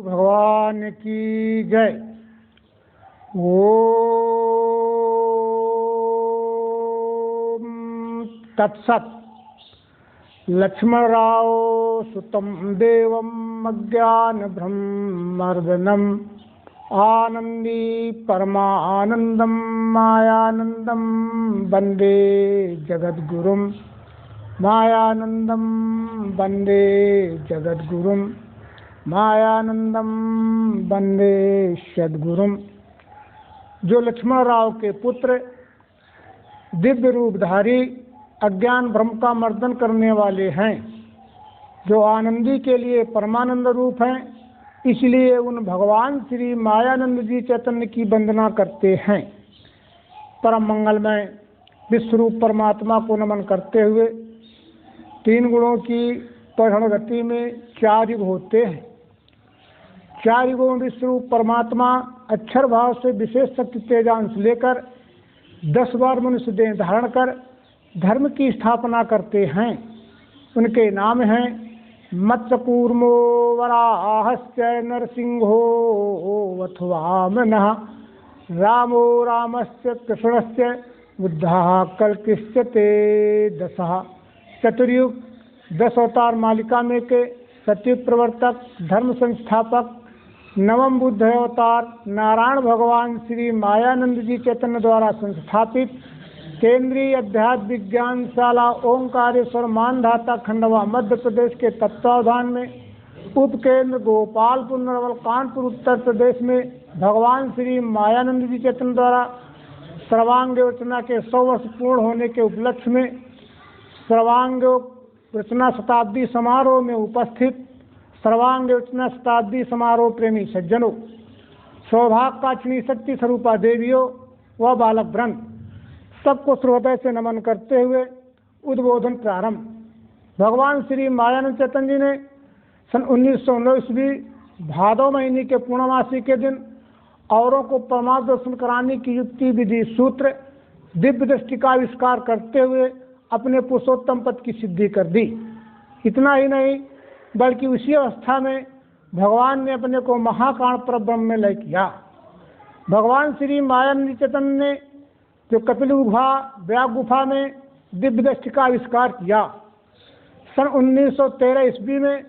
भगवान की जय। ओम तत्सत। लक्ष्मणराव सुतं देवं अज्ञान ब्रह्मर्दनम आनंदी परमानंदम मायानंदम वंदे जगद्गुरुम मायानंदम वंदे जगद्गुरुम मायानंदम वंदे सद्गुरुम। जो लक्ष्मणराव के पुत्र दिव्य रूपधारी अज्ञान भ्रम का मर्दन करने वाले हैं, जो आनंदी के लिए परमानंद रूप हैं, इसलिए उन भगवान श्री मायानंद जी चैतन्य की वंदना करते हैं। परम मंगलमय विश्वरूप परमात्मा को नमन करते हुए तीन गुणों की परिहरण गति में चार युग होते हैं। चार युगों में विश्वरूप परमात्मा अक्षर भाव से विशेष शक्ति तेजांश लेकर 10 बार मनुष्य देह धारण कर धर्म की स्थापना करते हैं। उनके नाम हैं मत्स्यकूर्मो वराहस्य नरसिंहो वथवामनः रामो रामस्य कृष्णस्य बुद्धः कल्किश्च ते 10। चतुर्युग 10 अवतार मालिका में के सत्युग प्रवर्तक धर्म संस्थापक नवम बुद्ध अवतार नारायण भगवान श्री मायानंद जी चैतन्य द्वारा संस्थापित केंद्रीय अध्यात्म विज्ञानशाला ओंकारेश्वर मानधाता खंडवा मध्य प्रदेश के तत्वावधान में उपकेंद्र गोपालपुर नरवल कानपुर उत्तर प्रदेश में भगवान श्री मायानंद जी चैतन्य द्वारा सर्वांग रचना के 100 वर्ष पूर्ण होने के उपलक्ष्य में सर्वांग रचना शताब्दी समारोह में उपस्थित सर्वांग रचना शताब्दी समारोह प्रेमी सज्जनों, सौभाग्यकाचिनी शक्ति स्वरूपा देवियों व बालक वृंद, सबको हृदय से नमन करते हुए उद्बोधन प्रारंभ। भगवान श्री मायानंद चैतन्य जी ने सन 1919 ईस्वी भादव महीने के पूर्णमासी के दिन औरों को परमात्म दर्शन कराने की युक्ति विधि सूत्र दिव्य दृष्टि का आविष्कार करते हुए अपने पुरुषोत्तम पद की सिद्धि कर दी। इतना ही नहीं बल्कि उसी अवस्था में भगवान ने अपने को महाकाण परब्रह्म में लय किया। भगवान श्री मायानंद चैतन्य ने जो कपिल गुफा व्याघ्र गुफा में दिव्य दृष्टि का आविष्कार किया, सन 1913 ईस्वी में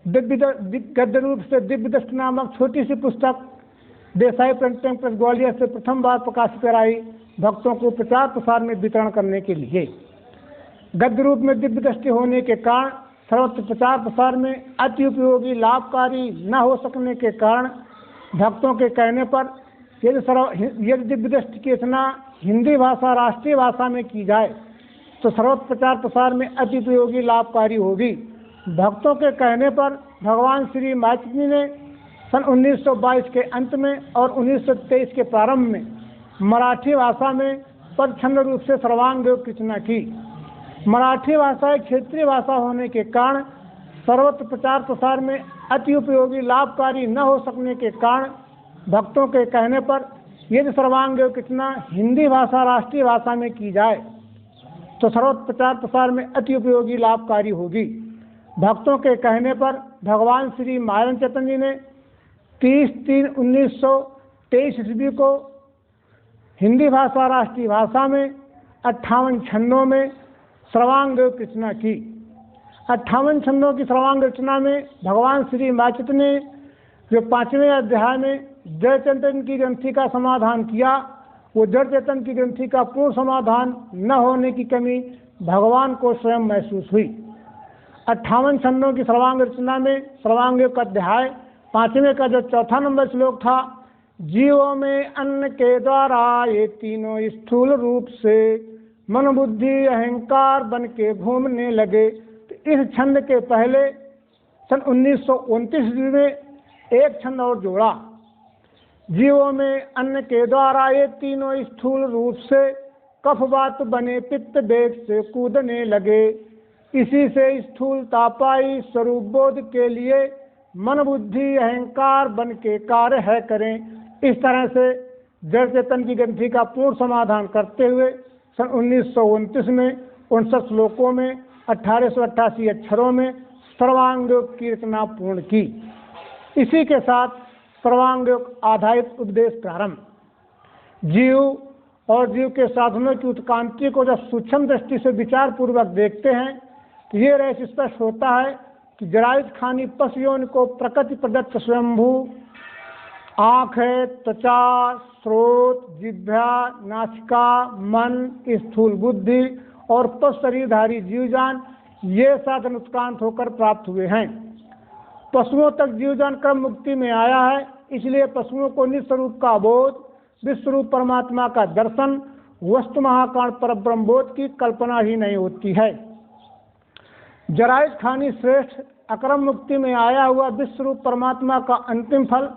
गद्य रूप से दिव्य दृष्टि नामक छोटी सी पुस्तक देसाई प्रिंटिंग प्रेस ग्वालियर से प्रथम बार प्रकाशित कराई भक्तों को प्रचार प्रसार में वितरण करने के लिए। गद्य रूप में दिव्य दृष्टि होने के कारण सर्वत्र प्रचार प्रसार में अति उपयोगी लाभकारी न हो सकने के कारण भक्तों के कहने पर यदि दिव्य दृष्टि की रचना हिंदी भाषा राष्ट्रीय भाषा में की जाए तो सर्वत्र प्रचार प्रसार में अति उपयोगी लाभकारी होगी। भक्तों के कहने पर भगवान श्री मायाचंदी ने सन 1922 के अंत में और 1923 के प्रारंभ में मराठी भाषा में पदछंद रूप से सर्वांग योग की रचना की। मराठी भाषा एक क्षेत्रीय भाषा होने के कारण सर्वत्र प्रचार प्रसार में अति उपयोगी लाभकारी न हो सकने के कारण भक्तों के कहने पर यदि सर्वांग योग की रचना हिंदी भाषा राष्ट्रीय भाषा में की जाए तो सर्वत्र प्रचार प्रसार में अति उपयोगी लाभकारी होगी। भक्तों के कहने पर भगवान श्री मायानंद चैतन्य जी ने 30/3/1923 ईस्वी को हिंदी भाषा राष्ट्रीय भाषा में 58 छंदों में सर्वांग योग की रचना की। 58 छंदों की सर्वांग रचना में भगवान श्री मायाचंद ने जो 5वें अध्याय में जड़ चेतन की ग्रंथि का समाधान किया, वो जड़ चेतन की ग्रंथि का पूर्ण समाधान न होने की कमी भगवान को स्वयं महसूस हुई। 58 छंदों की सर्वांग रचना में सर्वांग योग का अध्याय 5वें का जो 4था नंबर श्लोक था, जीवों में अन्न के द्वारा ये तीनों स्थूल रूप से मन बुद्धि अहंकार बन के घूमने लगे। तो इस छंद के पहले सन 1929 में एक छंद और जोड़ा, जीवों में अन्न के द्वारा ये तीनों स्थूल रूप से कफ वात बने पित्त वेग से कूदने लगे। इसी से स्थूलता पाई स्वरूप बोध के लिए मन बुद्धि अहंकार बन के कार्य है करें। इस तरह से जड़ चेतन की ग्रंथि का पूर्ण समाधान करते हुए सन 1929 में 59 श्लोकों में 1888 अक्षरों में सर्वांग योग की रचना पूर्ण की। इसी के साथ सर्वांग योग आधारित उपदेश प्रारंभ। जीव और जीव के साधनों की उत्क्रांति को जब सूक्ष्म दृष्टि से विचार पूर्वक देखते हैं तो ये रहस्य स्पष्ट होता है कि जरायुज खानी पशु योनि को प्रकृति प्रदत्त स्वयंभू आँख है, त्वचा, स्रोत, जिह्वा, नासिका, मन, स्थूल बुद्धि और पशु शरीरधारी जीवजान ये साधन उत्क्रांत होकर प्राप्त हुए हैं। पशुओं तक जीवजान क्रम मुक्ति में आया है, इसलिए पशुओं को निस्वरूप का बोध, विश्वरूप परमात्मा का दर्शन, वस्तु महाकाण पर ब्रह्मबोध की कल्पना ही नहीं होती है। जरायुज खानी श्रेष्ठ अक्रम मुक्ति में आया हुआ विश्वरूप परमात्मा का अंतिम फल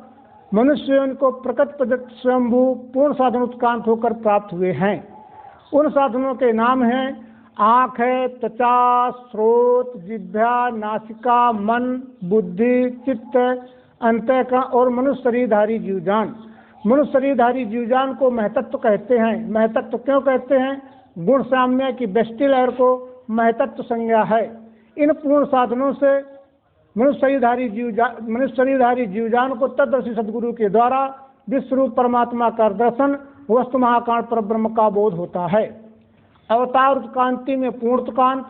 मनुष्य को प्रकृति प्रदत्त स्वयंभू पूर्ण साधन उत्क्रांत होकर प्राप्त हुए हैं। उन साधनों के नाम हैं आँख है, त्वचा, स्रोत, जिह्वा, नासिका, मन, बुद्धि, चित्त, अंतःकरण और मनुष्य शरीरधारी जीवजान। मनुष्य शरीरधारी जीवजान को महतत्व कहते हैं। महतत्व क्यों कहते हैं? गुण साम्य की व्यष्टि लहर को महतत्व संज्ञा है। इन पूर्ण साधनों से मनुष्य शरीरधारी जीवजान को तदर्शी सदगुरु के द्वारा विश्वरूप परमात्मा का दर्शन, वस्तु महाकाण पर ब्रह्म का बोध होता है। अवतार उत्क्रांति में पूर्ण उत्क्रांत,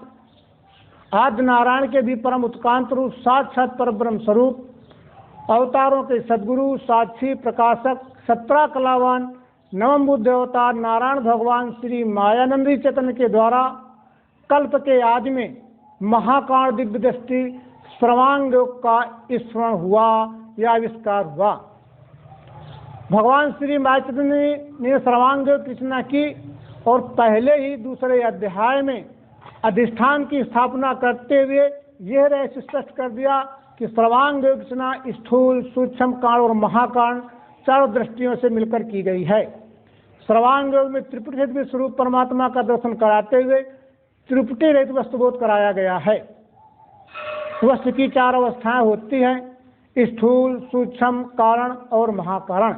आदि नारायण के भी परम उत्क्रांत रूप साक्षात पर ब्रह्म स्वरूप, अवतारों के सदगुरु, साक्षी, प्रकाशक, 17 कलावान, नवम बुद्ध अवतार नारायण भगवान श्री मायानंदी चैतन्य के द्वारा कल्प के आदि में महाकाण दिव्य दृष्टि सर्वांग योग का स्मरण हुआ या आविष्कार हुआ। भगवान श्री मायाचैतन्य ने सर्वांग योग की रचना की और पहले ही दूसरे अध्याय में अधिष्ठान की स्थापना करते हुए यह रहस्य स्पष्ट कर दिया कि सर्वांग योग रचना स्थूल, सूक्ष्म काण और महाकाण चारों दृष्टियों से मिलकर की गई है। सर्वांग योग में त्रिपुटी रहित विश्वरूप परमात्मा का दर्शन कराते हुए त्रिपुटी रहित वस्तुबोध कराया गया है। वस्तु की 4 अवस्थाएं होती हैं, स्थूल, सूक्ष्म, कारण और महाकारण।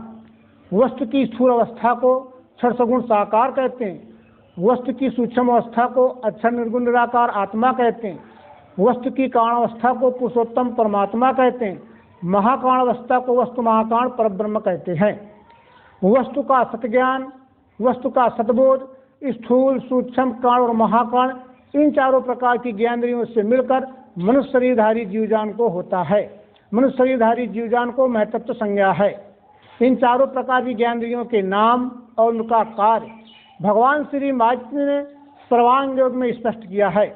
वस्तु की स्थूल अवस्था को क्षर सगुण साकार कहते हैं। वस्तु की सूक्ष्म अवस्था को अक्षर निर्गुण निराकार आत्मा कहते हैं। वस्तु की कारण अवस्था को पुरुषोत्तम परमात्मा कहते हैं। महाकाण अवस्था को वस्तु महाकाण परब्रह्म कहते हैं। वस्तु का सतज्ञान, वस्तु का सतबोध, स्थूल, सूक्ष्म, काण और महाकाण इन चारों प्रकार की ज्ञानेंद्रियों से मिलकर मनुष्य शरीरधारी जीवजान को होता है। मनुष्य शरीरधारी जीवजान को महतत्व संज्ञा है। इन चारों प्रकार की ज्ञानेंद्रियों के नाम और उनका कार्य भगवान श्री मायाचैतन्य ने सर्वांग योग में स्पष्ट किया है।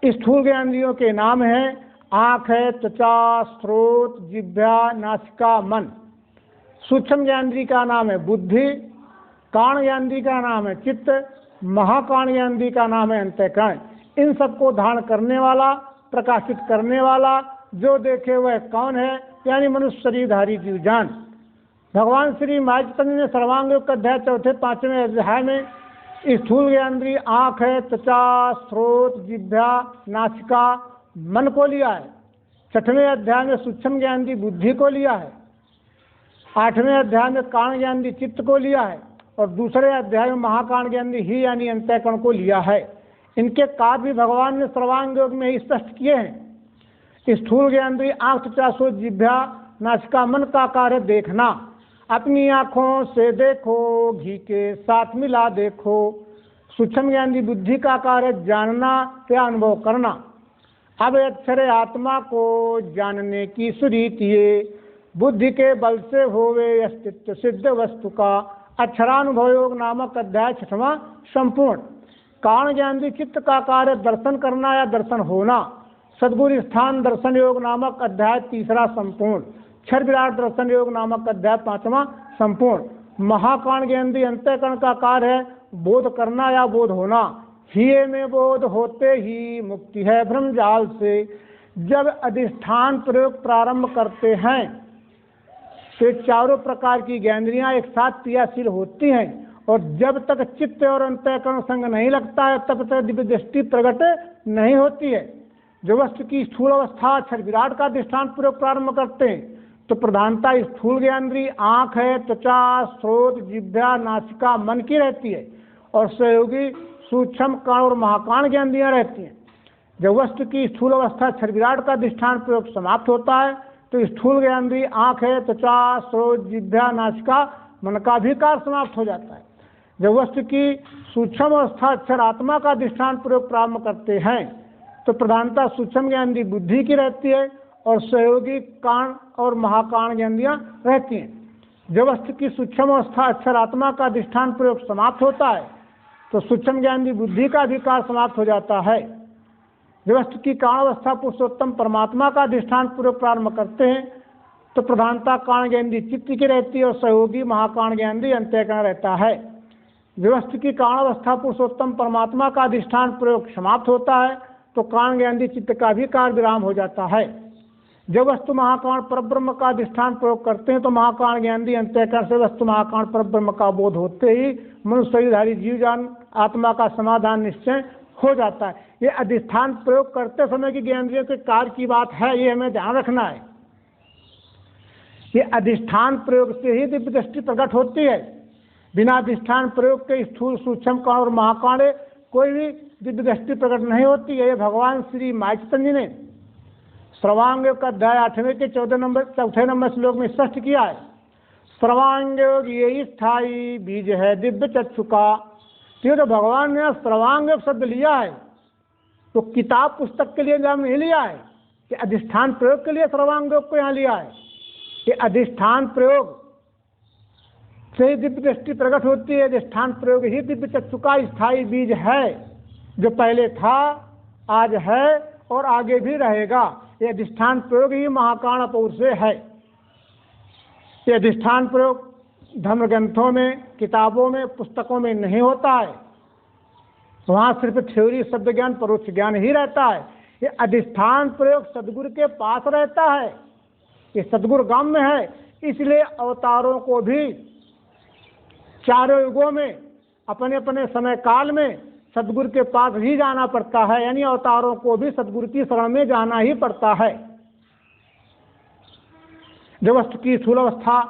स्थूल ज्ञानेंद्रियों के नाम हैं आँख है, त्वचा, स्रोत, जिह्वा, नासिका, मन। सूक्ष्म ज्ञानेंद्रिय का नाम है बुद्धि, काण ज्ञानेंद्रिय का नाम है चित्त, महाकाण ज्ञानेंद्रिय का नाम है अंतःकरण। इन सबको धारण करने वाला, प्रकाशित करने वाला, जो देखे वह कौन है, यानी मनुष्य शरीरधारी जीवजान। भगवान श्री मायाचैतन्य ने सर्वांग योग का अध्याय 4, 5वें अध्याय में स्थूल ज्ञानेंद्रिय आँख है, त्वचा, स्रोत, जिह्वा, नासिका, मन को लिया है। 6वें अध्याय में सूक्ष्म ज्ञानेंद्रिय बुद्धि को लिया है। 8वें अध्याय में काण ज्ञानेंद्रिय चित्त को लिया है और दूसरे अध्याय में महाकाण ज्ञानेंद्रिय ही यानी अंतःकरण को लिया है। इनके कार्य भी भगवान ने सर्वांग योग में ही स्पष्ट किए हैं। स्थूल ज्ञानेंद्रिय आँख, त्वचा, स्रोत, जिह्वा, नासिका, मन का कार्य देखना। अपनी आँखों से देखो, घी के साथ मिला देखो। सूक्ष्म ज्ञानेंद्रिय बुद्धि का कार्य जानना या अनुभव करना। अब अक्षर आत्मा को जानने की सुरीति ये बुद्धि के बल से होवे अस्तित्व सिद्ध वस्तु का अक्षरानुभव योग नामक अध्याय 6वां संपूर्ण। कारण ज्ञानेंद्रिय चित्त का कार्य दर्शन करना या दर्शन होना। सद्गुरु स्थान दर्शन योग नामक अध्याय 3 संपूर्ण। क्षर विराट दर्शन योग नामक अध्याय 5वां संपूर्ण। महाकाण ज्ञानेंद्रिय अंतःकरण का कार्य है बोध करना या बोध होना। हिये में बोध होते ही मुक्ति है भ्रमजाल से। जब अधिष्ठान प्रयोग प्रारंभ करते हैं तो चारों प्रकार की ज्ञानेंद्रियां एक साथ क्रियाशील होती हैं और जब तक चित्त और अंतःकरण संग नहीं लगता है तब तक दिव्य दृष्टि प्रकट नहीं होती है। जो वस्तु की स्थूल अवस्था अक्षर विराट का अधिष्ठान प्रयोग प्रारंभ करते हैं तो प्रधानता स्थूल ज्ञानेंद्रिय आँख है, त्वचा, स्रोत, जिह्वा, नासिका, मन की रहती है और सहयोगी सूक्ष्म काण और महाकाण ज्ञानेंद्रियां रहती हैं। जब वस्तु की स्थूल अवस्था अक्षर विराट का अधिष्ठान प्रयोग समाप्त होता है तो स्थूल ज्ञानेंद्रिय आँख है, त्वचा, श्रोत्र, जिह्वा, नासिका, मन का भी कार्य समाप्त हो जाता है। जब वस्तु की सूक्ष्म अवस्था अक्षर आत्मा का अधिष्ठान प्रयोग प्रारंभ करते हैं तो प्रधानता सूक्ष्म ज्ञानेंद्रिय बुद्धि की रहती है और सहयोगी कान और महाकान ज्ञानेंद्रियां रहती हैं। जब वस्तु की सूक्ष्म अवस्था अक्षर आत्मा का अधिष्ठान प्रयोग समाप्त होता है तो सूक्ष्म ज्ञानेंद्रिय बुद्धि का अधिकार समाप्त हो जाता है। जब वस्तु की काण अवस्था पुरुषोत्तम परमात्मा का अधिष्ठान प्रयोग प्रारंभ करते हैं तो प्रधानता काण ज्ञानेंद्रिय चित्त की रहती है और सहयोगी महाकान ज्ञानेंद्रिय अंतःकरण रहता है। जब वस्तु की काण अवस्था पुरुषोत्तम परमात्मा का अधिष्ठान प्रयोग समाप्त होता है तो काण ज्ञानेंद्रिय चित्त का भी कार्य विराम हो जाता है। जब वस्तु महाकाण परब्रह्म का अधिष्ठान प्रयोग करते हैं तो महाकाण ज्ञानेंद्रिय अंतःकरण से वस्तु महाकाण परब्रह्म का बोध होते ही मनुष्य शरीरधारी जीव जान आत्मा का समाधान निश्चय हो जाता है। ये अधिष्ठान प्रयोग करते समय की ज्ञानेंद्रियों के कार्य की बात है, ये हमें ध्यान रखना है। ये अधिष्ठान प्रयोग से ही दिव्य दृष्टि प्रकट होती है। बिना अधिष्ठान प्रयोग के स्थूल सूक्ष्म काण और महाकाण कोई भी दिव्य दृष्टि प्रकट नहीं होती है। ये भगवान श्री माई चैतन्य ने सर्वांग योग का अध्याय 8वें के 4 नंबर श्लोक में स्पष्ट किया है। सर्वांग योग ये स्थायी बीज है दिव्य चक्षु का। तो भगवान ने सर्वांग योग शब्द लिया है तो किताब पुस्तक के लिए नाम नहीं लिया है कि अधिष्ठान प्रयोग के लिए सर्वांग योग को यहाँ लिया है। ये अधिष्ठान प्रयोग से ही दिव्य दृष्टि प्रकट होती है। अधिष्ठान प्रयोग ही दिव्य चक्षु का स्थायी बीज है जो पहले था, आज है और आगे भी रहेगा। ये अधिष्ठान प्रयोग ही महाकाण अपूर से है। ये अधिष्ठान प्रयोग धर्म ग्रंथों में, किताबों में, पुस्तकों में नहीं होता है। वहाँ सिर्फ थ्योरी शब्द ज्ञान परोक्ष ज्ञान ही रहता है। ये अधिष्ठान प्रयोग सदगुरु के पास रहता है, ये सदगुरु गाम में है। इसलिए अवतारों को भी चारों युगों में अपने अपने समय काल में सदगुरु के पास ही जाना पड़ता है, यानी अवतारों को भी सदगुरु की शरण में जाना ही पड़ता है। जब वस्तु की स्थूल अवस्था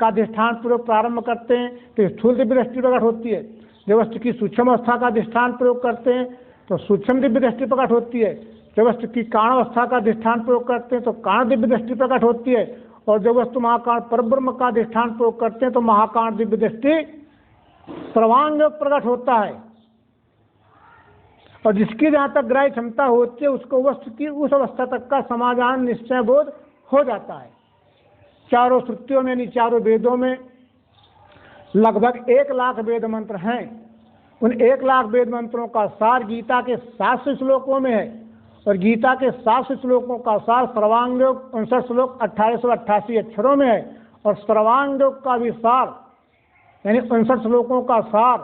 का अधिष्ठान प्रयोग प्रारंभ करते हैं तो स्थूल दिव्य दृष्टि प्रकट होती है। जब वस्तु की सूक्ष्म अवस्था का अधिष्ठान प्रयोग करते हैं तो सूक्ष्म दिव्य दृष्टि प्रकट होती है। जब वस्तु की काण अवस्था का अधिष्ठान प्रयोग करते हैं तो काण दिव्य दृष्टि प्रकट होती है। और जब वस्तु महाकाण परब्रह्म का अधिष्ठान प्रयोग करते हैं तो महाकाण दिव्य दृष्टि सर्वांग प्रकट होता है। और जिसकी जहाँ तक ग्राह्य क्षमता होती है उसको वस्तु की उस अवस्था तक का समाधान निश्चय बोध हो जाता है। चारों श्रुतियों में यानी चारों वेदों में लगभग 1 लाख वेद मंत्र हैं। उन 1 लाख वेद मंत्रों का सार गीता के 700 श्लोकों में है और गीता के 700 श्लोकों का सार सर्वांग योग 59 श्लोक 1888 अक्षरों में है। और सर्वांग योग का भी सार यानी 59 श्लोकों का सार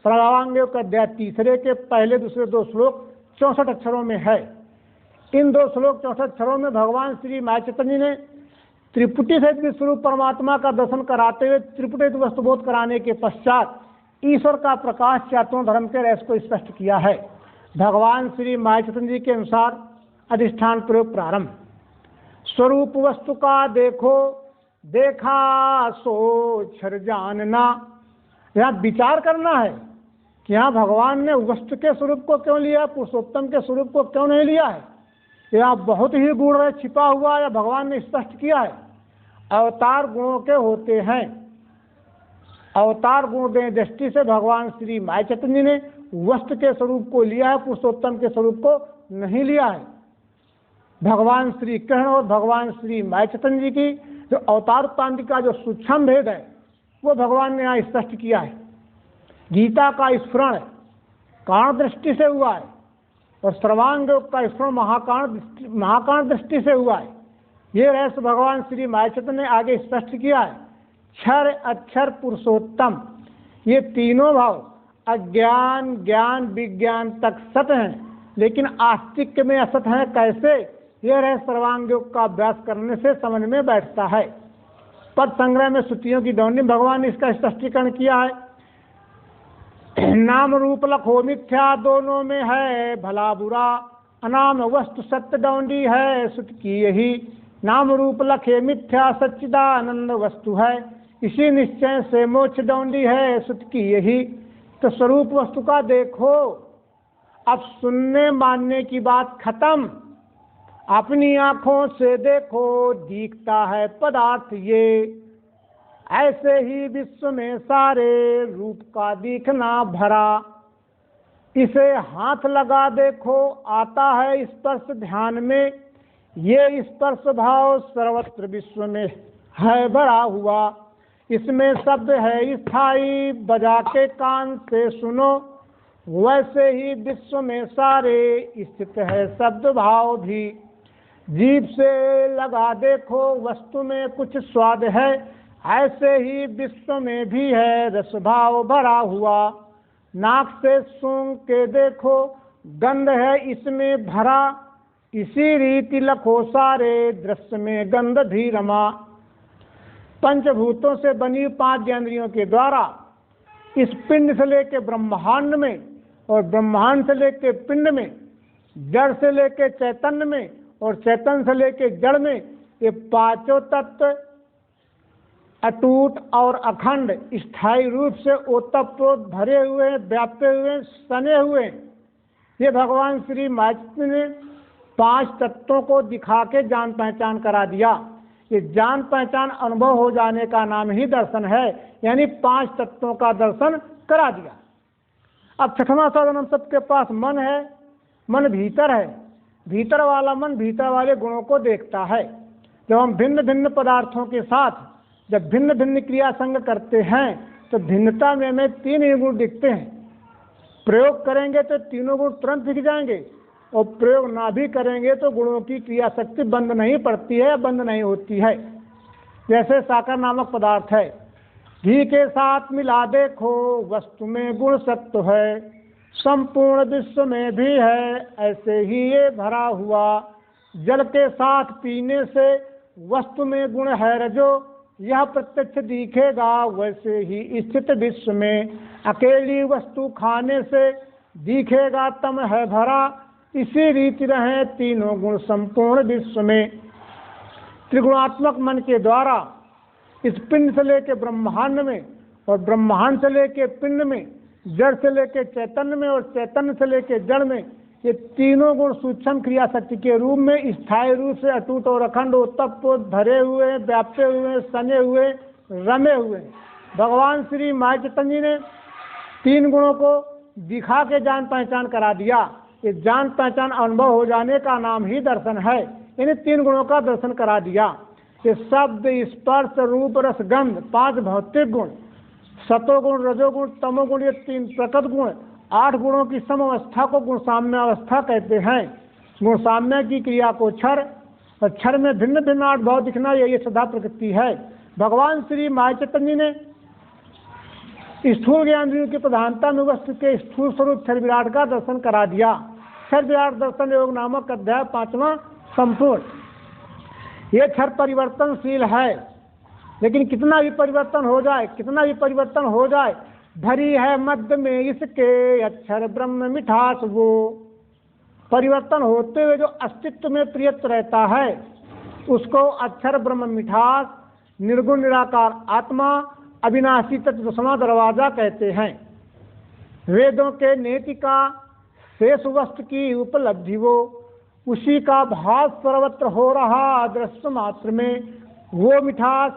सर्वांग योग का अध्याय 3 के पहले दूसरे 2 श्लोक 64 अक्षरों में है। इन 2 श्लोक 64 अक्षरों में भगवान श्री माई चैतन्य ने त्रिपुटी सहित विश्वरूप परमात्मा का दर्शन कराते हुए त्रिपुटी वस्तुबोध कराने के पश्चात ईश्वर का प्रकाश चातुर्य धर्म के रहस्य को स्पष्ट किया है। भगवान श्री माई चैतन्य जी के अनुसार अधिष्ठान प्रयोग प्रारंभ। स्वरूप वस्तु का देखो, देखा सो क्षर जानना। यहाँ विचार करना है कि यहाँ भगवान ने वस्तु के स्वरूप को क्यों लिया, पुरुषोत्तम के स्वरूप को क्यों नहीं लिया है। यहाँ बहुत ही गूढ़ है, छिपा हुआ है, भगवान ने स्पष्ट किया है। अवतार गुणों के होते हैं। अवतार गुण दें दृष्टि से भगवान श्री माई चैतन्य ने वस्तु के स्वरूप को लिया है, पुरुषोत्तम के स्वरूप को नहीं लिया है। भगवान श्री कृष्ण और भगवान श्री माई चैतन्य जी की जो अवतार उत्पत्ति का जो सूक्ष्म भेद है वो भगवान ने यहाँ स्पष्ट किया है। गीता का स्फुरण कारण दृष्टि से हुआ है और सर्वांग योग का स्फुरण महाकाण दृष्टि से हुआ है। ये रहस्य भगवान श्री माई चैतन्य ने आगे स्पष्ट किया है। क्षर अक्षर पुरुषोत्तम ये तीनों भाव अज्ञान ज्ञान विज्ञान तक सत हैं, लेकिन आस्तिक में असत हैं। कैसे? यह रहस्य सर्वांग योग का अभ्यास करने से समझ में बैठता है। पद संग्रह में श्रुतियों की दौनी भगवान ने इसका स्पष्टीकरण किया है। नाम रूप लखो मिथ्या दोनों में है भला बुरा, अनाम वस्तु सत्य दौंडी है सुत की यही। नाम रूप लखे मिथ्या सच्चिदानंद वस्तु है, इसी निश्चय से मोक्ष दौंडी है सुत की यही। तो स्वरूप वस्तु का देखो। अब सुनने मानने की बात खत्म, अपनी आँखों से देखो दिखता है पदार्थ ये, ऐसे ही विश्व में सारे रूप का दिखना भरा। इसे हाथ लगा देखो आता है स्पर्श ध्यान में, ये स्पर्श भाव सर्वत्र विश्व में है भरा हुआ। इसमें शब्द है स्थायी, बजा के कान से सुनो, वैसे ही विश्व में सारे स्थित है शब्द भाव भी। जीभ से लगा देखो वस्तु में कुछ स्वाद है, ऐसे ही विश्व में भी है रस भाव भरा हुआ। नाक से सूंघ के देखो गंध है इसमें भरा, इसी रीति लखो सारे दृश्य में गंध भी रमा। पंचभूतों से बनी पांच ज्ञानेंद्रियों के द्वारा इस पिंड से लेके ब्रह्मांड में और ब्रह्मांड से लेके पिंड में, जड़ से लेके चैतन्य में और चैतन्य से लेके जड़ में, ये पांचों तत्व अटूट और अखंड स्थायी रूप से ओतप्रोत भरे हुए, व्याप्ते हुए, सने हुए। ये भगवान श्री माचित ने पांच तत्वों को दिखा के जान पहचान करा दिया। ये जान पहचान अनुभव हो जाने का नाम ही दर्शन है, यानी पांच तत्वों का दर्शन करा दिया। अब छठवां साधन, हम सबके पास मन है, मन भीतर है, भीतर वाला मन भीतर वाले गुणों को देखता है। जब हम भिन्न भिन्न पदार्थों के साथ जब भिन्न भिन्न क्रिया संग करते हैं तो भिन्नता में हमें तीन ही गुण दिखते हैं। प्रयोग करेंगे तो तीनों गुण तुरंत दिख जाएंगे, और प्रयोग ना भी करेंगे तो गुणों की क्रिया शक्ति बंद नहीं पड़ती है, बंद नहीं होती है। जैसे साकर नामक पदार्थ है, घी के साथ मिला देखो वस्तु में गुण सत्व है, संपूर्ण विश्व में भी है ऐसे ही ये भरा हुआ। जल के साथ पीने से वस्तु में गुण है रजो, यह प्रत्यक्ष दिखेगा वैसे ही स्थित विश्व में। अकेली वस्तु खाने से दिखेगा तम है भरा, इसी रीति रहे तीनों गुण संपूर्ण विश्व में। त्रिगुणात्मक मन के द्वारा इस पिंड से लेके ब्रह्मांड में और ब्रह्मांड से लेके पिंड में, जड़ से लेके चैतन्य में और चैतन्य से लेके जड़ में, ये तीनों गुण सूक्ष्म क्रिया शक्ति के रूप में स्थायी रूप से अटूट और अखंड ओतप्रोत भरे हुए, व्याप्ते हुए, सने हुए, रमे हुए। भगवान श्री माय चैतन्य जी ने तीन गुणों को दिखा के जान पहचान करा दिया। ये जान पहचान अनुभव हो जाने का नाम ही दर्शन है, यानी तीन गुणों का दर्शन करा दिया। ये शब्द, स्पर्श, रूप, रस, गंध, पांच भौतिक गुण, सतोगुण, रजोगुण, तमोगुण, ये तीन प्रकट गुण, 8 गुणों की सम अवस्था को गुण साम्य अवस्था कहते हैं। गुण साम्य की क्रिया को क्षर, और क्षर में भिन्न भिन्न 8 भाव दिखना, यही सदा प्रकृति है। भगवान श्री माय चैतन्य ने स्थूल ज्ञानेंद्रियों की प्रधानता में वस्तु के स्थूल स्वरूप क्षर विराट का दर्शन करा दिया। क्षर विराट दर्शन योग नामक अध्याय 5वां संपूर्ण। ये क्षर परिवर्तनशील है, लेकिन कितना भी परिवर्तन हो जाए, कितना भी परिवर्तन हो जाए, भरी है मध्य में इसके अक्षर ब्रह्म मिठास। वो परिवर्तन होते हुए जो अस्तित्व में प्रियत रहता है उसको अक्षर ब्रह्म मिठास, निर्गुण निराकार आत्मा, अविनाशी तत्व दसवां दरवाजा कहते हैं। वेदों के नेति का शेष वस्तु की उपलब्धि वो, उसी का भास सर्वत्र हो रहा दृश्य मात्र में। वो मिठास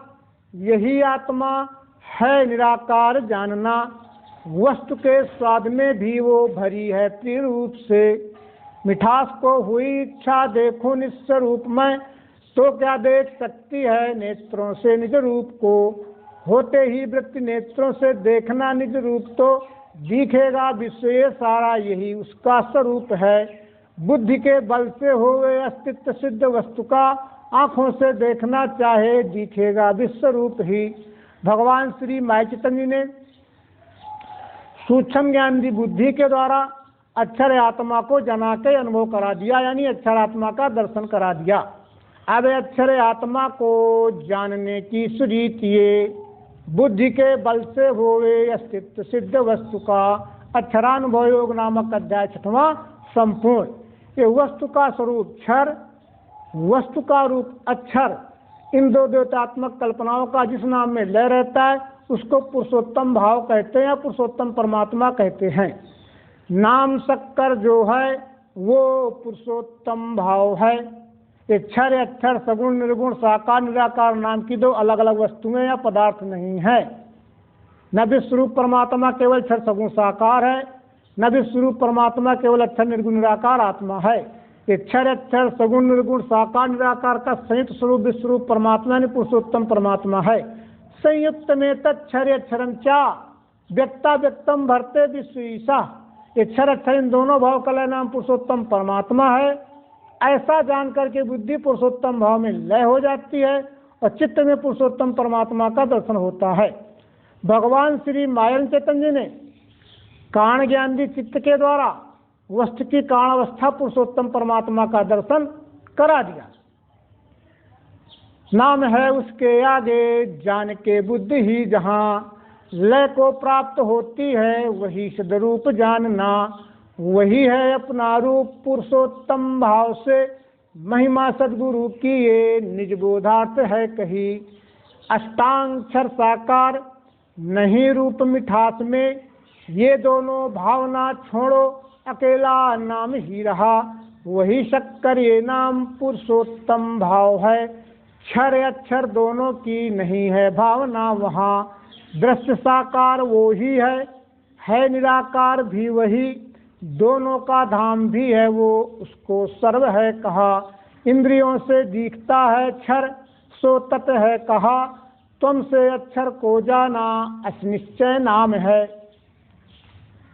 यही आत्मा है निराकार जानना, वस्तु के स्वाद में भी वो भरी है प्रिय रूप से। मिठास को हुई इच्छा देखो निस्वरूप में, तो क्या देख सकती है नेत्रों से निज रूप को। होते ही वृत्ति नेत्रों से देखना निज रूप, तो दिखेगा विश्व ये सारा यही उसका स्वरूप है। बुद्धि के बल से होवे अस्तित्व सिद्ध वस्तु का, आँखों से देखना चाहे दिखेगा विश्व रूप ही। भगवान श्री माय चैतन्य ने सूक्ष्म ज्ञान की बुद्धि के द्वारा अक्षर आत्मा को जना के अनुभव करा दिया, यानी अक्षर आत्मा का दर्शन करा दिया। अब अक्षर आत्मा को जानने की रीति ये बुद्धि के बल से होवे अस्तित्व सिद्ध वस्तु का अक्षरानुभव योग नामक अध्याय 6वां संपूर्ण। ये वस्तु का स्वरूप क्षर, वस्तु का रूप अक्षर, इन दो देवतात्मक कल्पनाओं का जिस नाम में लय रहता है उसको पुरुषोत्तम भाव कहते हैं, पुरुषोत्तम परमात्मा कहते हैं। नाम शक्कर जो है वो पुरुषोत्तम भाव है। अक्षर अक्षर सगुण निर्गुण साकार निराकार नाम की दो अलग अलग वस्तुएं या पदार्थ नहीं है। न विश्वरूप परमात्मा केवल अक्षर सगुण साकार है, न विश्वरूप परमात्मा केवल अक्षर निर्गुण निराकार आत्मा है। अक्षर अक्षर सगुण निर्गुण साकार निराकार का संयुक्त स्वरूप विश्वरूप परमात्मा ने पुरुषोत्तम परमात्मा है। संयुक्त में तत्क्षर अक्षरम चा व्यक्ता व्यक्तम भरते विश्वीसा। अक्षर अक्षर इन दोनों भाव कलय नाम पुरुषोत्तम परमात्मा है। ऐसा जान करके बुद्धि पुरुषोत्तम भाव में लय हो जाती है और चित्त में पुरुषोत्तम परमात्मा का दर्शन होता है। भगवान श्री मायन चैतन्य जी ने कारण ज्ञान दी चित्त के द्वारा वस्तु की कारण अवस्था पुरुषोत्तम परमात्मा का दर्शन करा दिया। नाम है उसके आगे जान के बुद्धि ही जहाँ लय को प्राप्त होती है, वही सदरूप जानना, वही है अपना रूप पुरुषोत्तम भाव से महिमा सदगुरु की ये निज बोधार्थ है कही। अष्टांक्षर साकार नहीं रूप मिठास में, ये दोनों भावना छोड़ो अकेला नाम ही रहा, वही शक्कर ये नाम पुरुषोत्तम भाव है। क्षर अक्षर दोनों की नहीं है भावना वहाँ, दृश्य साकार वो ही है निराकार भी वही, दोनों का धाम भी है वो उसको सर्व है कहा। इंद्रियों से दिखता है क्षर सो तत् है कहा, तुमसे अक्षर को जाना असनिश्चय नाम है।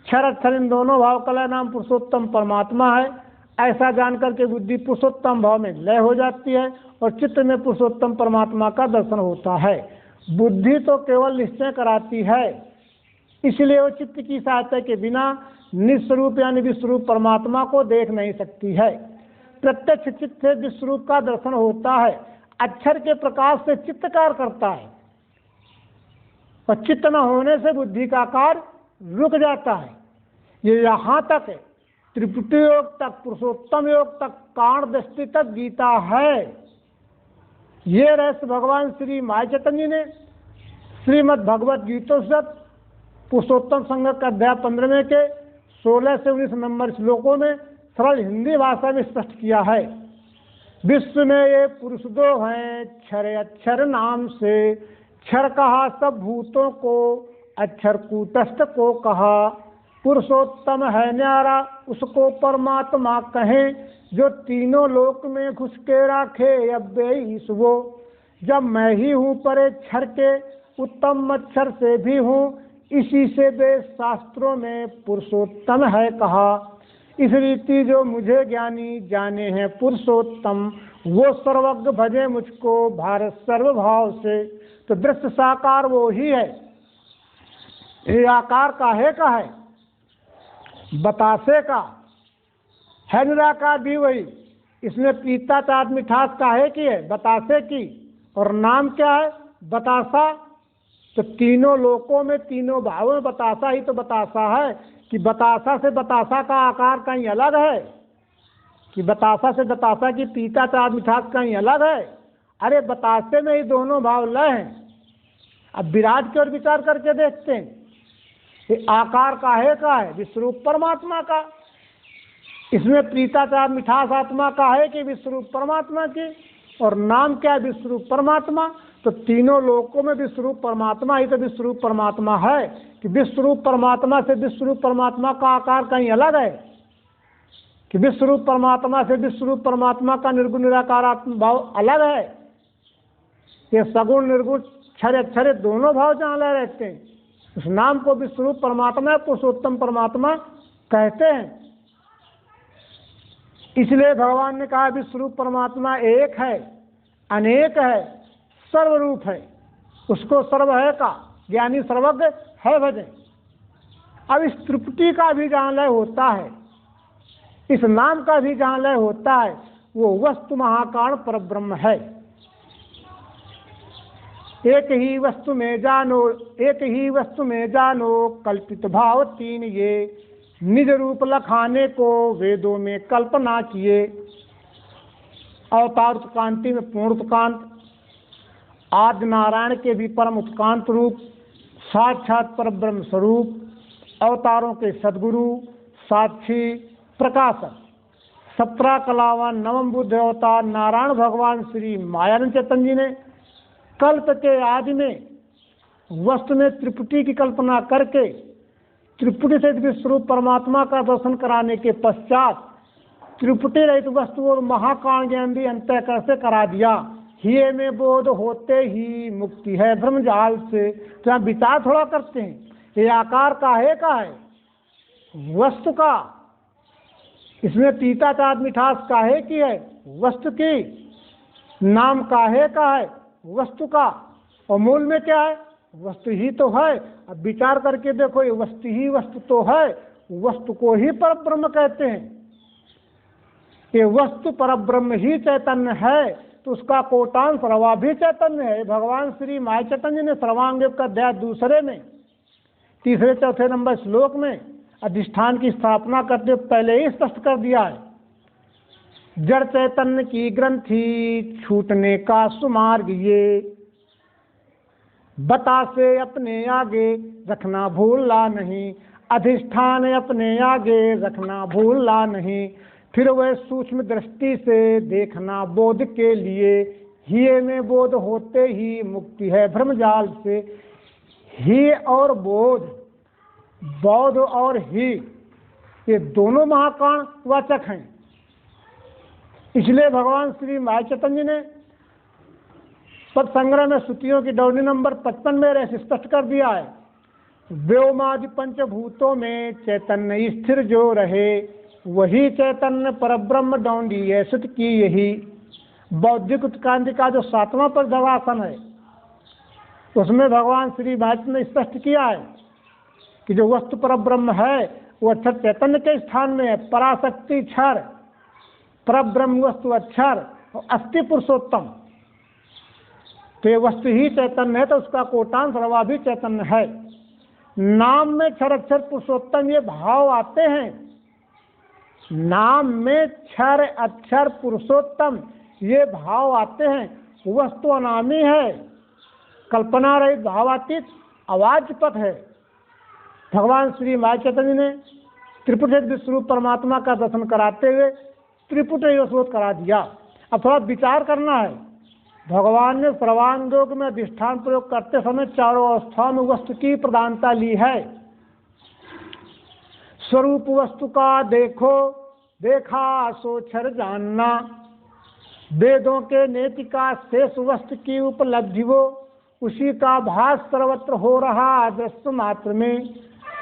क्षर अक्षर इन दोनों भाव कलय नाम पुरुषोत्तम परमात्मा है। ऐसा जानकर के बुद्धि पुरुषोत्तम भाव में लय हो जाती है और चित्त में पुरुषोत्तम परमात्मा का दर्शन होता है। बुद्धि तो केवल निश्चय कराती है, इसलिए वो चित्त की सहायता के बिना निस्वरूप यानी विश्वरूप परमात्मा को देख नहीं सकती है। प्रत्यक्ष चित्त से विश्वरूप का दर्शन होता है। अक्षर के प्रकाश से चित्त कार्य करता है और चित्त न होने से बुद्धि का कार्य रुक जाता है। ये यहाँ तक है, त्रिपुटी योग तक पुरुषोत्तम योग तक कारण दृष्टि तक गीता है। ये रहस्य भगवान श्री माय चैतन्य ने श्रीमद् भगवत गीतोपनिषद पुरुषोत्तम संघ का अध्याय 15 के 16 से 19 नंबर श्लोकों में सरल हिंदी भाषा में स्पष्ट किया है। विश्व में ये पुरुष दो हैं क्षर अक्षर नाम से, क्षर कहा सब भूतों को, अक्षर कूटस्थ को कहा। पुरुषोत्तम है न्यारा उसको परमात्मा कहें, जो तीनों लोक में घुस के राखे अब्बे ईश वो। जब मैं ही हूँ परे क्षर के उत्तम अक्षर से भी हूँ, इसी से वेद शास्त्रों में पुरुषोत्तम है कहा। इस रीति जो मुझे ज्ञानी जाने हैं पुरुषोत्तम, वो सर्वज्ञ भजे मुझको भारत सर्वभाव से। तो दृश्य साकार वो ही है। ये आकार काहे का है? बतासे का है, निराकार भी वही। इसमें पीता चाट मिठास काहे की है? बतासे की। और नाम क्या है? बतासा। तो तीनों लोकों में तीनों भावों में बतासा ही तो बतासा है। कि बतासा से बतासा का आकार कहीं अलग है? कि बतासा से बतासा की पीता चाट मिठास कहीं अलग है? अरे बतासे में ही दोनों भाव लय हैं। अब विराट की ओर विचार करके देखते हैं, ये आकार काहे का है? विश्वरूप परमात्मा का। इसमें प्रीता चार मिठास आत्मा का है कि विश्वरूप परमात्मा की। और नाम क्या है? विश्वरूप परमात्मा। तो तीनों लोकों में विश्वरूप परमात्मा ही तो विश्वरूप परमात्मा है। कि विश्वरूप परमात्मा से विश्वरूप परमात्मा का आकार कहीं अलग है? कि विश्वरूप परमात्मा से विश्वरूप परमात्मा का निर्गुण निराकार आत्मा भाव अलग है? ये सगुण निर्गुण क्षर अक्षर दोनों भाव जहाँ लय रहते हैं, उस नाम को विश्वरूप परमात्मा पुरुषोत्तम परमात्मा कहते हैं। इसलिए भगवान ने कहा विश्वरूप परमात्मा एक है, अनेक है, सर्वरूप है। उसको सर्व है का ज्ञानी सर्वज्ञ है भजे। अब इस त्रिपुटी का भी जहाँ लय होता है, इस नाम का भी जहाँ लय होता है, वो वस्तु महाकारण परब्रह्म है। एक ही वस्तु में जानो, एक ही वस्तु में जानो कल्पित भाव तीन, ये निज रूप लखाने को वेदों में कल्पना किए। अवतार उत्कांति में पूर्ण उत्कांत, आदि नारायण के भी परम उत्कांत रूप, साक्षात पर ब्रह्म स्वरूप, अवतारों के सदगुरु, साक्षी, प्रकाशक, 17 कलावन नवम बुद्ध अवतार नारायण भगवान श्री मायानंद चैतन्य जी ने कल्प के आदि में वस्तु में त्रिपुटी की कल्पना करके त्रिपुटी से विश्वरूप परमात्मा का दर्शन कराने के पश्चात त्रिपुटी रहित वस्तु और महाकाण ज्ञान भी अंतःकरण से करा दिया। हिये में बोध होते ही मुक्ति है ब्रह्मजाल से। तो यहाँ विचार थोड़ा करते हैं, ये आकार काहे का है? वस्तु का। इसमें तीता चाट मिठास काहे की है? वस्तु की। नाम काहे का है? वस्तु का। और मूल में क्या है? वस्तु ही तो है। अब विचार करके देखो, ये वस्तु ही वस्तु तो है, वस्तु को ही परब्रह्म कहते हैं। ये वस्तु परब्रह्म ही चैतन्य है, तो उसका कोटान सर्वा भी चैतन्य है। भगवान श्री माया चैतन्य ने सर्वांग योग का अध्याय 2 में 3-4 नंबर श्लोक में अधिष्ठान की स्थापना करते हुए पहले ही स्पष्ट कर दिया है। जड़ चैतन्य की ग्रंथि छूटने का सुमार्ग ये, बता से अपने आगे रखना भूलना नहीं, अधिष्ठान अपने आगे रखना भूलना नहीं। फिर वह सूक्ष्म दृष्टि से देखना बोध के लिए, हिये में बोध होते ही मुक्ति है भ्रमजाल से। ही और बोध, बोध और ही, ये दोनों महाकाण वाचक हैं। इसलिए भगवान श्री माया चैतन्य ने पद संग्रह में श्रुतियों की डौनी नंबर 55 में ऐसे स्पष्ट कर दिया है, व्योमादि पंचभूतों में चैतन्य स्थिर जो रहे, वही चैतन्य परब्रह्म डौंडी है सुत की यही। बौद्धिक उत्क्रांति का जो 7वां पद धर्मासन है, उसमें भगवान श्री भाष्य ने स्पष्ट किया है कि जो वस्तु परब्रह्म है वो अक्षर चैतन्य के स्थान में है। पराशक्ति क्षर, परब्रह्म वस्तु अक्षर और अस्थि पुरुषोत्तम। तो ये वस्तु ही चैतन्य है, तो उसका कोटान सर्वा भी चैतन्य है। नाम में क्षर अक्षर पुरुषोत्तम ये भाव आते हैं। नाम में क्षर अक्षर पुरुषोत्तम ये भाव आते हैं। वस्तु अनामी है, कल्पना रहित भावातीत आवाज पथ है। भगवान श्री माया चैतन्य ने त्रिपुट विश्वरूप परमात्मा का दर्शन कराते हुए त्रिपुट योगोत करा दिया। अब थोड़ा विचार करना है। भगवान ने सर्वांग योग में अधिष्ठान प्रयोग करते समय चारों अवस्थाओं में वस्तु की प्रधानता ली है। स्वरूप वस्तु का देखो, देखा सो क्षर जानना, वेदों के नेति का शेष वस्तु की उपलब्धि वो, उसी का भास सर्वत्र हो रहा दृश्य मात्र में।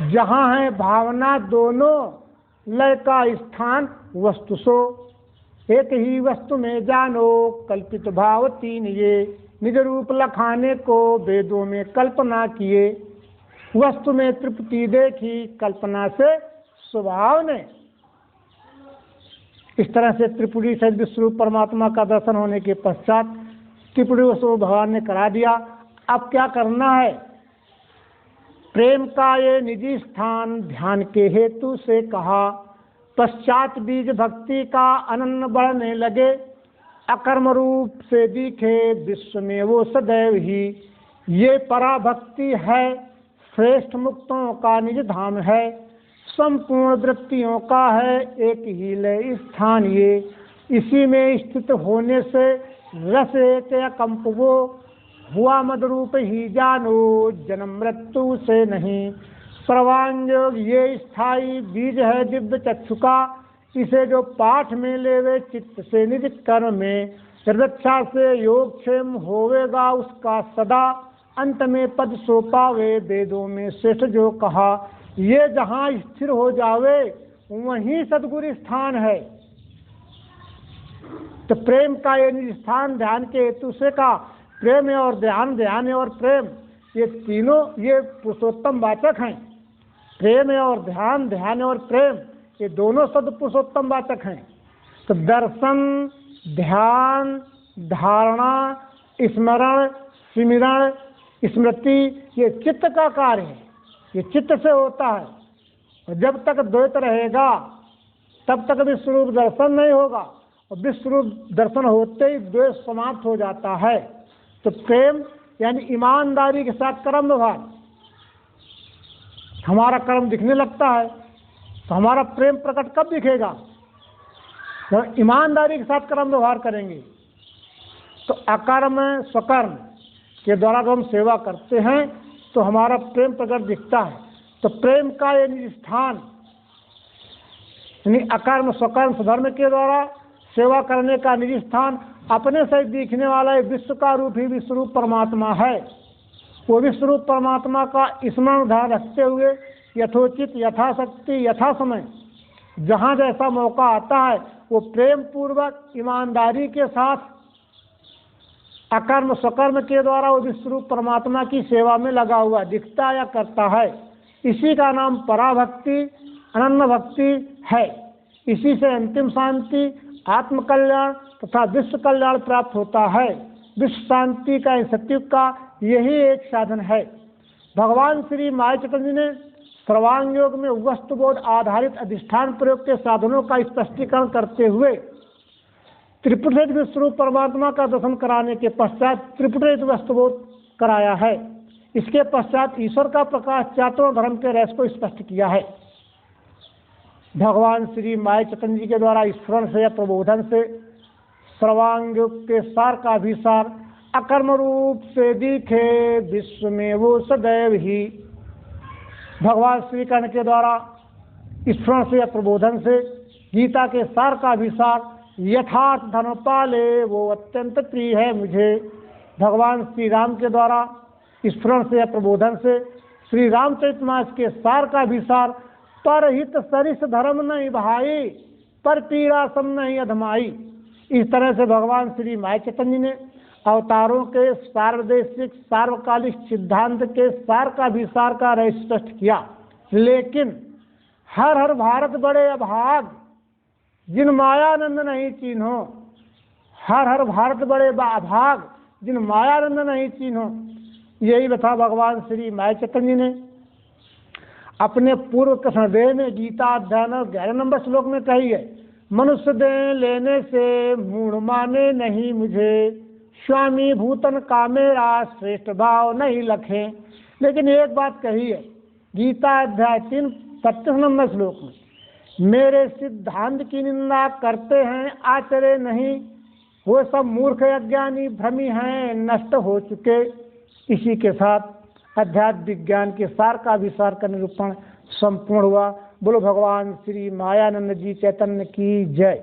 जहाँ है भावना दोनों लय का स्थान वस्तु सो, एक ही वस्तु में जानो कल्पित भाव तीन ये, निज रूप लखाने को वेदों में कल्पना किए। वस्तु में तृप्ति देखी कल्पना से स्वभाव ने। इस तरह से त्रिपुरी सहित विश्वरूप परमात्मा का दर्शन होने के पश्चात त्रिपुरी वस्तु भगवान ने करा दिया। अब क्या करना है? प्रेम का ये निजी स्थान ध्यान के हेतु से कहा। पश्चात बीज भक्ति का अनन्न बढ़ने लगे, अकर्म रूप से दिखे विश्व में वो सदैव ही। ये पराभक्ति है, श्रेष्ठ मुक्तों का निज धाम है, संपूर्ण वृत्तियों का है एक ही लय स्थान ये। इसी में स्थित होने से रस एक कंप वो, हुआ मदरूप ही जानो जन्म मृत्यु से नहीं। सर्वांग योग ये स्थायी बीज है दिव्य चक्षु का, इसे जो पाठ में लेवे चित्त से निज कर्म में। रक्षा से योगक्षेम होवेगा उसका सदा, अंत में पद सो पावे वेदों में श्रेष्ठ जो कहा। ये जहाँ स्थिर हो जावे वहीं सदगुरु स्थान है। तो प्रेम का ये निज स्थान ध्यान के हेतु से का, प्रेम और ध्यान, ध्यान और प्रेम ये तीनों ये पुरुषोत्तम वाचक हैं। प्रेम और ध्यान, ध्यान और प्रेम ये दोनों सद पुरुषोत्तम वाचक हैं। तो दर्शन, ध्यान, धारणा, स्मरण, सिमरण, स्मृति ये चित्त का कार्य है। ये चित्त से होता है। और जब तक द्वैत रहेगा तब तक विश्वरूप दर्शन नहीं होगा, और विश्वरूप दर्शन होते ही द्वेष समाप्त हो जाता है। तो प्रेम यानी ईमानदारी के साथ कर्म विभाग। हमारा कर्म दिखने लगता है तो हमारा प्रेम प्रकट कब दिखेगा? जब ईमानदारी के साथ कर्म व्यवहार करेंगे तो अकर्म स्वकर्म के द्वारा जब हम सेवा करते हैं तो हमारा प्रेम प्रकट दिखता है। तो प्रेम का ये निज स्थान यानी अकर्म स्वकर्म स्वधर्म के द्वारा सेवा करने का निज स्थान अपने से दिखने वाला विश्व का रूप ही विश्वरूप परमात्मा है। वो विश्वरूप परमात्मा का स्मरण ध्यान रखते हुए यथोचित यथाशक्ति यथा समय जहाँ जैसा मौका आता है वो प्रेम पूर्वक ईमानदारी के साथ अकर्म स्वकर्म के द्वारा वो विश्वरूप परमात्मा की सेवा में लगा हुआ दिखता या करता है। इसी का नाम पराभक्ति अनन्य भक्ति है। इसी से अंतिम शांति आत्मकल्याण तथा विश्व कल्याण प्राप्त होता है। विश्व शांति का सत्युग का यही एक साधन है। भगवान श्री माया चैतन्य जी ने सर्वांग योग में वस्तुबोध आधारित अधिष्ठान प्रयोग के साधनों का स्पष्टीकरण करते हुए त्रिपुट विश्वरूप परमात्मा का दर्शन कराने के पश्चात त्रिपुट वस्तुबोध कराया है। इसके पश्चात ईश्वर का प्रकाश चातुर्ण धर्म के रहस्य को स्पष्ट किया है। भगवान श्री माया चैतन्य जी के द्वारा स्फुरण से या प्रबोधन से सर्वांग योग के सार का भी सार अकर्म रूप से दिखे विश्व में वो सदैव ही। भगवान श्री कृष्ण के द्वारा स्फुरण से या प्रबोधन से गीता के सार का भी सार यथार्थ धर्म पाले वो अत्यंत प्रिय है मुझे। भगवान श्री राम के द्वारा स्फुरण से या प्रबोधन से श्री रामचरितमानस के सार का भी सार परहित सरिस धर्म नहीं भाई पर पीड़ा सम नहीं अधमाई। इस तरह से भगवान श्री माया चैतन्य ने अवतारों के सार्वदेशिक सार्वकालिक सिद्धांत के सार का भी सार का रहस्य स्पष्ट किया। लेकिन हर हर भारत बड़े अभाग जिन मायानंद नहीं चिन्हो, हर हर भारत बड़े अभाग जिन मायानंद नहीं चिन्हो। यही बता भगवान श्री माया चैतन्य ने अपने पूर्व कृष्णदेव में गीता अध्याय 11 नंबर श्लोक में कही है, मनुष्य दे लेने से मूढ़ माने नहीं मुझे, स्वामी भूतन का मेरा श्रेष्ठ भाव नहीं लखे। लेकिन एक बात कही है गीता अध्याय 3 25 नंबर श्लोक में, मेरे सिद्धांत की निंदा करते हैं आचरे नहीं, वो सब मूर्ख अज्ञानी भ्रमी हैं नष्ट हो चुके। इसी के साथ अध्यात्म विज्ञान के सार का विसार का निरूपण संपूर्ण हुआ। बोलो भगवान श्री मायानंद जी चैतन्य की जय।